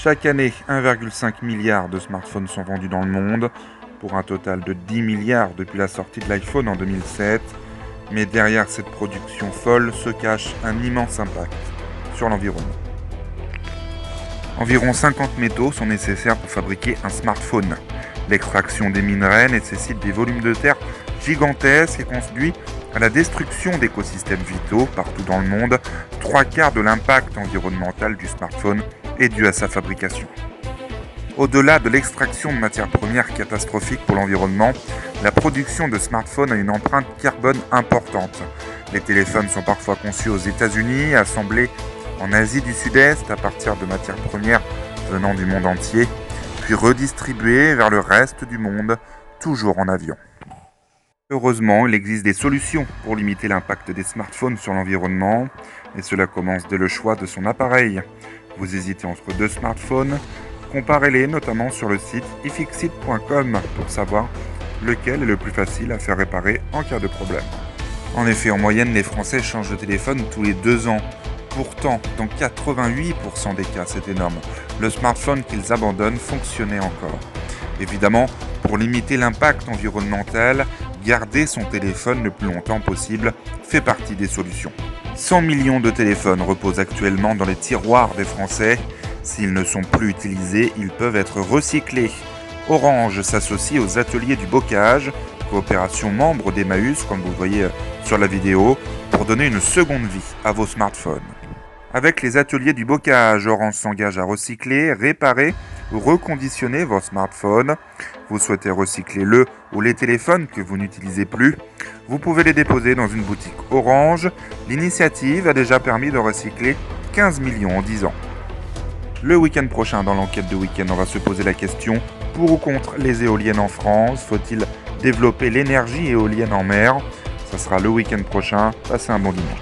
Chaque année, 1,5 milliard de smartphones sont vendus dans le monde, pour un total de 10 milliards depuis la sortie de l'iPhone en 2007. Mais derrière cette production folle se cache un immense impact sur l'environnement. Environ 50 métaux sont nécessaires pour fabriquer un smartphone. L'extraction des minerais nécessite des volumes de terre gigantesques et conduit à la destruction d'écosystèmes vitaux partout dans le monde. 3/4 de l'impact environnemental du smartphone est dû à sa fabrication. Au-delà de l'extraction de matières premières catastrophiques pour l'environnement, la production de smartphones a une empreinte carbone importante. Les téléphones sont parfois conçus aux États-Unis, assemblés en Asie du Sud-Est à partir de matières premières venant du monde entier, puis redistribués vers le reste du monde, toujours en avion. Heureusement, il existe des solutions pour limiter l'impact des smartphones sur l'environnement, et cela commence dès le choix de son appareil. Vous hésitez entre deux smartphones, comparez-les notamment sur le site ifixit.com pour savoir lequel est le plus facile à faire réparer en cas de problème. En effet, en moyenne, les Français changent de téléphone tous les 2 ans. Pourtant, dans 88% des cas, c'est énorme, le smartphone qu'ils abandonnent fonctionnait encore. Évidemment, pour limiter l'impact environnemental, garder son téléphone le plus longtemps possible fait partie des solutions. 100 millions de téléphones reposent actuellement dans les tiroirs des Français. S'ils ne sont plus utilisés, ils peuvent être recyclés. Orange s'associe aux ateliers du bocage, coopération membre d'Emmaüs, comme vous le voyez sur la vidéo, pour donner une seconde vie à vos smartphones. Avec les ateliers du bocage, Orange s'engage à recycler, réparer ou reconditionner vos smartphones. Vous souhaitez recycler le ou les téléphones que vous n'utilisez plus. Vous pouvez les déposer dans une boutique Orange. L'initiative a déjà permis de recycler 15 millions en 10 ans. Le week-end prochain, dans l'enquête de week-end, on va se poser la question: pour ou contre les éoliennes en France? Faut-il développer l'énergie éolienne en mer? Ça sera le week-end prochain. Passez un bon dimanche.